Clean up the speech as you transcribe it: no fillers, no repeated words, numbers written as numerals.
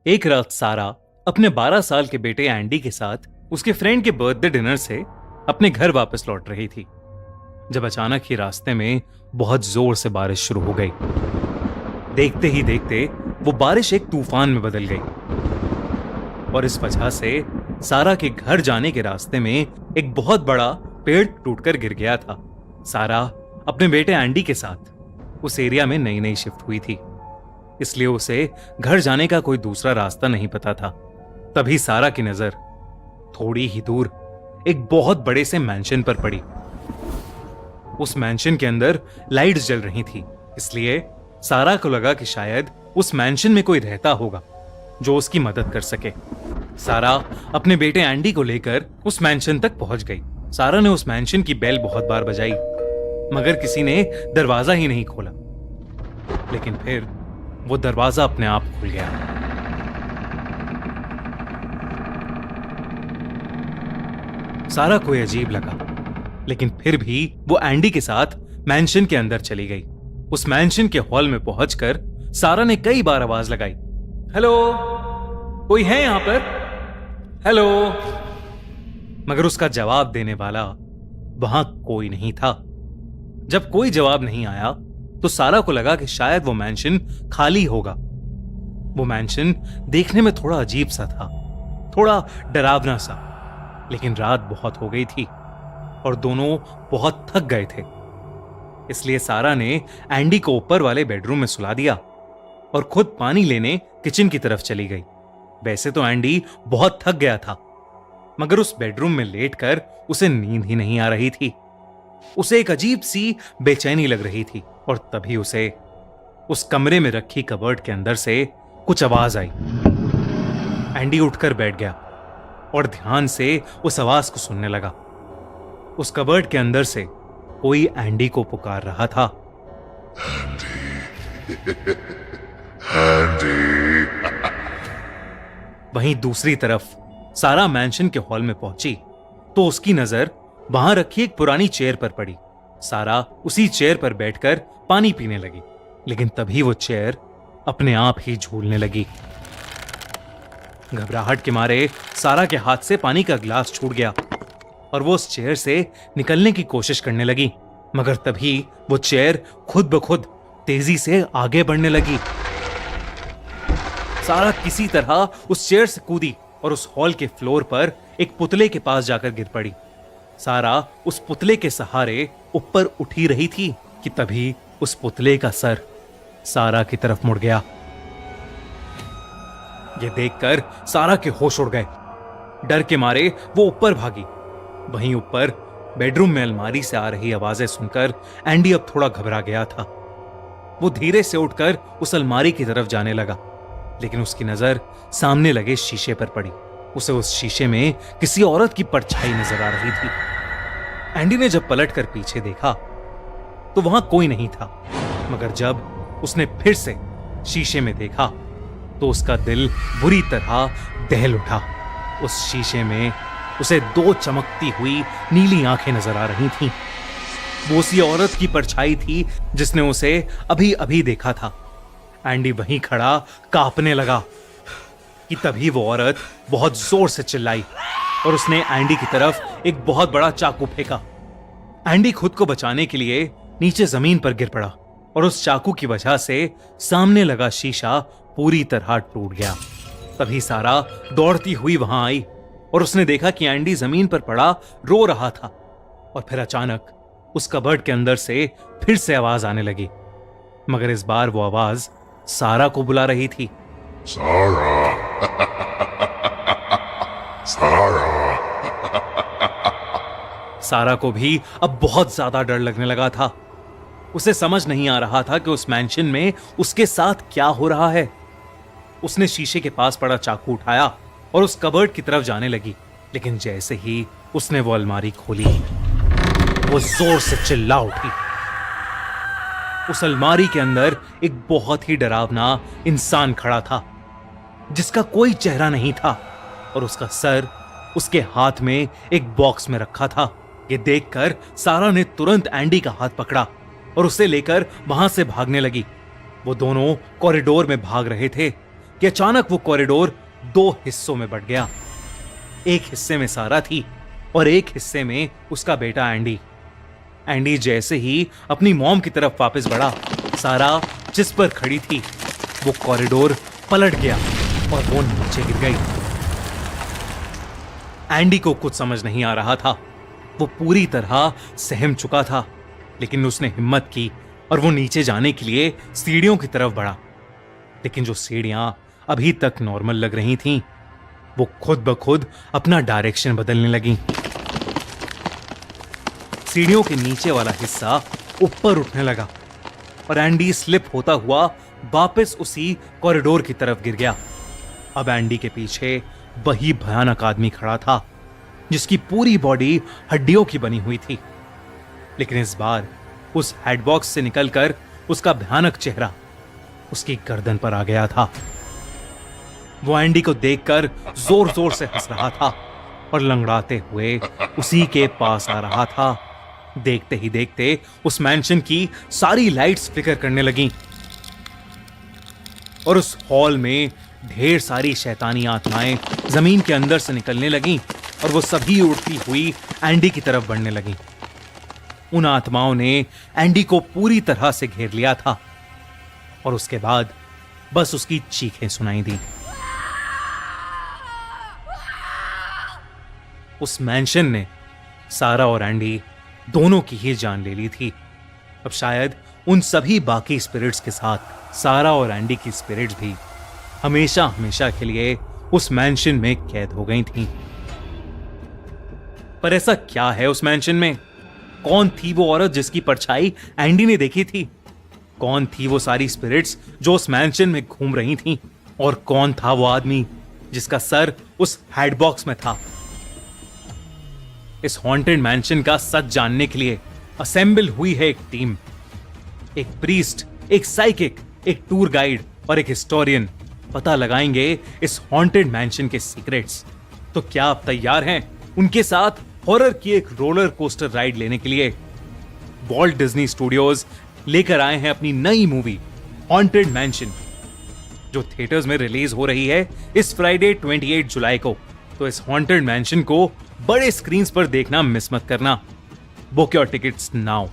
एक रात सारा अपने 12 साल के बेटे एंडी के साथ उसके फ्रेंड के बर्थडे डिनर से अपने घर वापस लौट रही थी, जब अचानक ही रास्ते में बहुत जोर से बारिश शुरू हो गई। देखते ही देखते वो बारिश एक तूफान में बदल गई और इस वजह से सारा के घर जाने के रास्ते में एक बहुत बड़ा पेड़ टूटकर गिर गया था। सारा अपने बेटे एंडी के साथ उस एरिया में नई नई शिफ्ट हुई थी, इसलिए उसे घर जाने का कोई दूसरा रास्ता नहीं पता था। तभी सारा की नजर थोड़ी ही दूर एक बहुत बड़े से मैंशन पर पड़ी। उस मैंशन के अंदर लाइट्स जल रही थी, इसलिए सारा को लगा कि शायद उस मैंशन में कोई रहता होगा जो उसकी मदद कर सके। सारा अपने बेटे एंडी को लेकर उस मैंशन तक पहुंच गई। सारा ने उस मैंशन की बेल बहुत बार बजाई, मगर किसी ने दरवाजा ही नहीं खोला। लेकिन फिर वो दरवाजा अपने आप खुल गया। सारा को अजीब लगा, लेकिन फिर भी वो एंडी के साथ मैंशन के अंदर चली गई। उस मैंशन के हॉल में पहुंचकर सारा ने कई बार आवाज लगाई, हेलो, कोई है यहां पर? हेलो। मगर उसका जवाब देने वाला वहां कोई नहीं था। जब कोई जवाब नहीं आया तो सारा को लगा कि शायद वो मैंशन खाली होगा। वो मैंशन देखने में थोड़ा अजीब सा था, थोड़ा डरावना सा, लेकिन रात बहुत हो गई थी और दोनों बहुत थक गए थे। इसलिए सारा ने एंडी को ऊपर वाले बेडरूम में सुला दिया और खुद पानी लेने किचन की तरफ चली गई। वैसे तो एंडी बहुत थक गया था, मगर उस बेडरूम में लेटकर उसे नींद ही नहीं आ रही थी। उसे एक अजीब सी बेचैनी लग रही थी और तभी उसे उस कमरे में रखी कबर्ड के अंदर से कुछ आवाज आई। एंडी उठकर बैठ गया और ध्यान से उस आवाज को सुनने लगा। उस कबर्ड के अंदर से कोई एंडी को पुकार रहा था। एंडी। वहीं दूसरी तरफ सारा मैंशन के हॉल में पहुंची तो उसकी नजर वहां रखी एक पुरानी चेयर पर पड़ी। सारा उसी चेयर पर बैठकर पानी पीने लगी, लेकिन तभी वो चेयर अपने आप ही झूलने लगी। घबराहट के मारे सारा के हाथ से पानी का गिलास छूट गया और वो उस चेयर से निकलने की कोशिश करने लगी, मगर तभी वो चेयर खुद ब खुद तेजी से आगे बढ़ने लगी। सारा किसी तरह उस चेयर से कूदी और उस हॉल के फ्लोर पर एक पुतले के पास जाकर गिर पड़ी। सारा उस पुतले के सहारे ऊपर उठी रही थी कि तभी उस पुतले का सर सारा की तरफ मुड़ गया। यह देखकर सारा के होश उड़ गए। डर के मारे वो ऊपर भागी। वहीं ऊपर बेडरूम में अलमारी से आ रही आवाजें सुनकर एंडी अब थोड़ा घबरा गया था। वो धीरे से उठकर उस अलमारी की तरफ जाने लगा, लेकिन उसकी नजर सामने लगे शीशे पर पड़ी। उसे उस शीशे में किसी औरत की परछाई नजर आ रही थी। एंडी ने जब पलटकर पीछे देखा तो वहां कोई नहीं था, मगर जब उसने फिर से शीशे में देखा तो उसका दिल बुरी तरह दहल उठा। उस शीशे में उसे दो चमकती हुई नीली आंखें नजर आ रही थीं। वो उसी औरत की परछाई थी जिसने उसे अभी अभी देखा था। एंडी वहीं खड़ा कांपने लगा कि तभी वो औरत बहुत जोर से चिल्लाई और उसने एंडी की तरफ एक बहुत बड़ा चाकू फेंका। एंडी खुद को बचाने के लिए नीचे जमीन पर गिर पड़ा और उस चाकू की वजह से सामने लगा शीशा पूरी तरह टूट गया। तभी सारा दौड़ती हुई वहां आई और उसने देखा कि एंडी जमीन पर पड़ा रो रहा था। और फिर अचानक उस कबर्ड के अंदर से फिर से आवाज आने लगी, मगर इस बार वो आवाज सारा को बुला रही थी। सारा। सारा। सारा को भी अब बहुत ज्यादा डर लगने लगा था। उसे समझ नहीं आ रहा था कि उस मैंशन में उसके साथ क्या हो रहा है। उसने शीशे के पास पड़ा चाकू उठाया और उस कबर्ड की तरफ जाने लगी, लेकिन जैसे ही उसने वो अलमारी खोली वो जोर से चिल्ला उठी। उस अलमारी के अंदर एक बहुत ही डरावना इंसान खड़ा था, जिसका कोई चेहरा नहीं था और उसका सर उसके हाथ में एक बॉक्स में रखा था। ये देखकर सारा ने तुरंत एंडी का हाथ पकड़ा और उसे लेकर वहां से भागने लगी। वो दोनों कॉरिडोर में भाग रहे थे कि अचानक वो कॉरिडोर दो हिस्सों में बंट गया। एक हिस्से में सारा थी और एक हिस्से में उसका बेटा एंडी। एंडी जैसे ही अपनी मॉम की तरफ वापस बढ़ा, सारा जिस पर खड़ी थी वो कॉरिडोर पलट गया और वो नीचे गिर गई। एंडी को कुछ समझ नहीं आ रहा था। वो पूरी तरह सहम चुका था, लेकिन उसने हिम्मत की और वो नीचे जाने के लिए सीढ़ियों की तरफ बढ़ा। लेकिन जो सीढ़ियां अभी तक नॉर्मल लग रही थीं, वो खुद ब खुद अपना डायरेक्शन बदलने लगी। सीढ़ियों के नीचे वाला हिस्सा ऊपर उठने लगा और एंडी स्लिप होता हुआ वापस उसी कॉरिडोर की तरफ गिर गया। अब एंडी के पीछे वही भयानक आदमी खड़ा था, जिसकी पूरी बॉडी हड्डियों की बनी हुई थी। लेकिन इस बार उस हेडबॉक्स से निकलकर उसका भयानक चेहरा उसकी गर्दन पर आ गया था। वो एंडी को देखकर जोर जोर से हंस रहा था और लंगड़ाते हुए उसी के पास आ रहा था। देखते ही देखते उस मैंशन की सारी लाइट्स फ्लिकर करने लगीं और उस हॉल में ढेर सारी शैतानी आत्माएं जमीन के अंदर से निकलने लगीं और वो सभी उड़ती हुई एंडी की तरफ बढ़ने लगीं। उन आत्माओं ने एंडी को पूरी तरह से घेर लिया था और उसके बाद बस उसकी चीखें सुनाई दी। उस मैंशन ने सारा और एंडी दोनों की ही जान ले ली थी। अब शायद उन सभी बाकी स्पिरिट्स के साथ सारा और एंडी की स्पिरिट्स भी हमेशा हमेशा के लिए उस मैंशन में कैद हो गई थीं। पर ऐसा क्या है उस मैंशन में? कौन थी वो औरत जिसकी परछाई एंडी ने देखी थी? कौन थी वो सारी स्पिरिट्स जो उस मैंशन में घूम रही थीं? और कौन था वो आदमी जिसका सर उस हेडबॉक्स में था? इस हॉन्टेड मैंशन का सच जानने के लिए असेंबल हुई है एक टीम। एक प्रीस्ट, एक साइकिक, एक टूर गाइड और एक हिस्टोरियन पता लगाएंगे इस हॉन्टेड मैंशन के सीक्रेट्स। तो क्या आप तैयार हैं उनके साथ हॉरर की एक रोलर कोस्टर राइड लेने के लिए? वॉल्ट डिज्नी स्टूडियोज लेकर आए हैं अपनी नई मूवी हॉन्टेड मैंशन, जो थिएटर्स में रिलीज हो रही है इस फ्राइडे 28 जुलाई को। तो इस हॉन्टेड मैंशन को बड़े स्क्रीन्स पर देखना मिस मत करना। Book your tickets now.